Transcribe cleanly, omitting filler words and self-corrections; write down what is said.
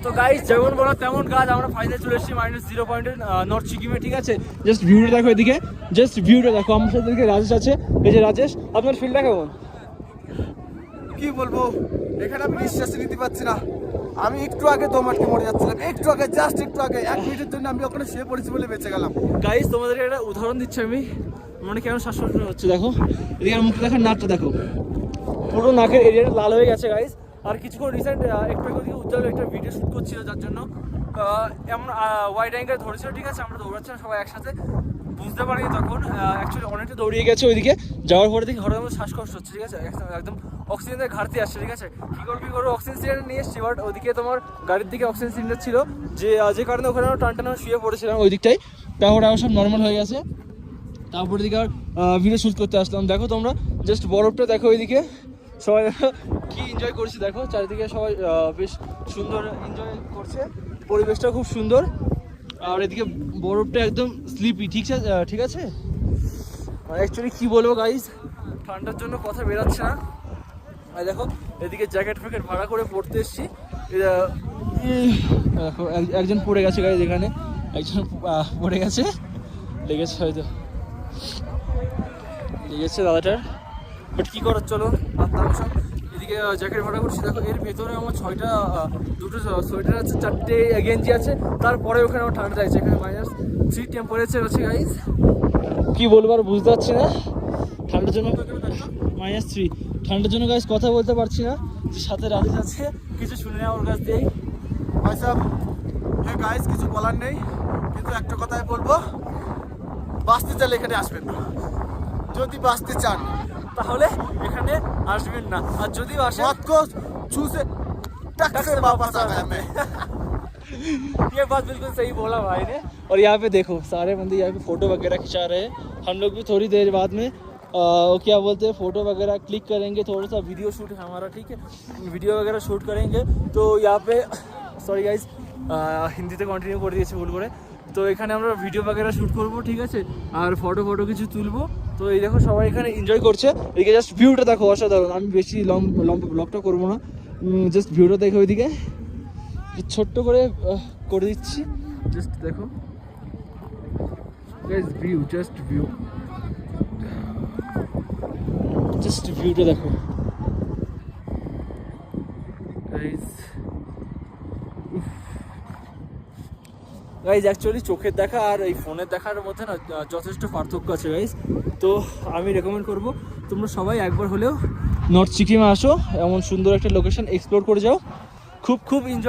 তো গাইস যেমন বলা তেমন কাজ, আমরা ফাইনাল চলে এসেছি -0 নর্থ সিকিমে, ঠিক আছে। জাস্ট ভিউটা দেখো এদিকে, জাস্ট ভিউটা দেখো। আমার সাথে এদিকে রাজেশ আছে, এই যে রাজেশ, আপনার ফিলটা কেমন? কি বলবো, এখানে আমি নিঃশ্বাস নিতে পারছি না। আমি একটু আগে দম আটকে মরে যাচ্ছিলাম, একটু আগে, জাস্ট একটু আগে, 1 মিনিটের জন্য আমি ওখানে শুয়ে পড়েছি বলে বেঁচে গেলাম। গাইস তোমাদেরকে একটা উদাহরণ দিচ্ছি আমি, মানে কেমন শ্বাসকষ্ট হচ্ছে দেখো। এদিকে আমার মুখটা দেখো, নাকটা দেখো, পুরো নাকের এরিয়াটা লাল হয়ে গেছে গাইস। আর কিছুক্ষণ রিসেন্ট একটু ওদিকে উজ্জ্বল একটা ভিডিও শ্যুট করছিল, যার জন্য এমন ওয়াইড অ্যাঙ্গেল ধরেছিল, ঠিক আছে। আমরা দৌড়াচ্ছিলাম সবাই একসাথে, বুঝতে পারিনি তখন অ্যাকচুয়ালি অনেকটা দৌড়িয়ে গেছে ওইদিকে। যাওয়ার পরে দেখি হঠাৎ শ্বাসকষ্ট হচ্ছে, ঠিক আছে, একদম অক্সিজেনের ঘাটতি আসছে, ঠিক আছে। কী করবো অক্সিজেন সিলিন্ডার নিয়ে এসছি, বাট ওদিকে তোমার গাড়ির দিকে অক্সিজেন সিলিন্ডার ছিল, যে কারণে ওখানে আমরা টানটানো শুয়ে পড়েছিলাম ওই দিকটাই। তারপরে আমার সব নর্মাল হয়ে গেছে। তারপরে দিকে আর ভিডিও শ্যুট করতে আসলাম। দেখো তোমরা জাস্ট বরফটা দেখো ওইদিকে, সবাই কি এনজয় করছে দেখো, চারিদিকে সবাই বেশ সুন্দর এনজয় করছে, পরিবেশটা খুব সুন্দর। আর এদিকে বরফটা একদম স্লিপি, ঠিক আছে। অ্যাকচুয়ালি কি বলবো গাইস, ঠান্ডার জন্য কথা বেরাচ্ছে না। আর দেখো এদিকে জ্যাকেট ফ্যাকেট ভাড়া করে পড়তে এসেছি। দেখো একজন পড়ে গেছে গাইস, এখানে একজন পড়ে গেছে, লেগেছে হয়তো, লেগেছে দাদাটার, বাট কী করার, চলো সব। এদিকে জ্যাকেট ভাড়া করছি, দেখো এর ভেতরে আমার 6টা, 2টো সোয়েটার আছে, 4টে গেঞ্জি আছে। তারপরে ওখানে আমার ঠান্ডা লাগছে, এখানে -3 টেম্পারেচার আছে গাইস। কি বলবো আর বুঝতে পারছি না, ঠান্ডার জন্য -3 ঠান্ডার জন্য গাইস কথা বলতে পারছি না। যে সাথে রাজেশ আছে, কিছু শুনে নেওয়া ওর কাছ দিয়েই। ভাই সাহেব, হ্যাঁ গাইস, কিছু বলার নেই, কিন্তু একটা কথাই বলবো, বাঁচতে চাইলে এখানে আসবেন না। যদি বাঁচতে চান তাহলে এখানে আসবেন না, আর যদিও আসেন मौत को चूसे टक से वापस आ गए मैं। ये बात बिल्कुल सही बोला भाई ने। और यहाँ पे देखो सारे बंदे यहाँ पे फ़ोटो वगैरह खिंचा रहे हैं। हम लोग भी थोड़ी देर बाद में क्या बोलते हैं, फ़ोटो वगैरह क्लिक करेंगे, थोड़ा सा वीडियो शूट है हमारा, ठीक है, वीडियो वगैरह शूट करेंगे। तो यहाँ पे सॉरी गाइज, হিন্দিতে কন্টিনিউ করে দিয়েছি ভুল করে। তো এখানে আমরা ভিডিও वगैरह শ্যুট করবো, ঠিক আছে, আর ফটো কিছু তুলবো। তো এই দেখো সবাই এখানে এনজয় করছে, এদিকে জাস্ট ভিউটা দেখো অসাধারণ। আমি বেশি লম্বা ব্লগটা করবো না, জাস্ট ভিউটা দেখো ওইদিকে ছোট্ট করে করে দিচ্ছি, জাস্ট দেখো গাইস, ভিউ, জাস্ট ভিউটা দেখো গাইজ। অ্যাকচুয়ালি চোখের দেখা আর এই ফোনের দেখার মধ্যে না যথেষ্ট পার্থক্য আছে গাইজ। তো আমি রেকমেন্ড করবো তোমরা সবাই একবার হলেও নর্থ সিকিমে আসো, এমন সুন্দর একটা লোকেশন এক্সপ্লোর করে যাও, খুব এনজয়।